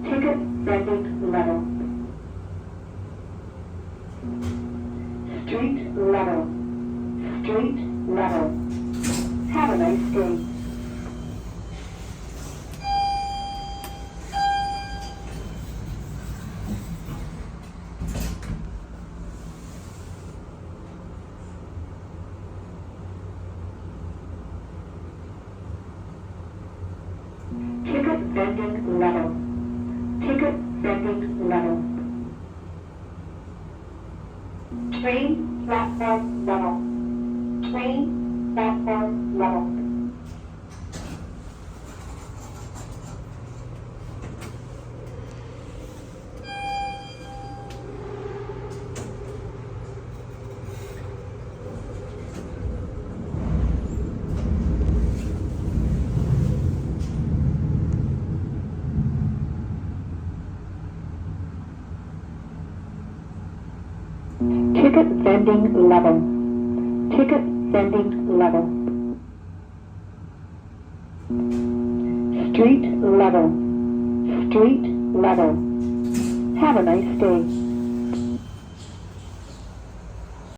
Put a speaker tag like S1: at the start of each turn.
S1: Ticket vending level. Street level. Street level. Have a nice day. Ticket vending level. Ticket vending level. Train platform level. Train platform level. Ticket vending level. Ticket vending level. Street level. Street level. Have a nice day.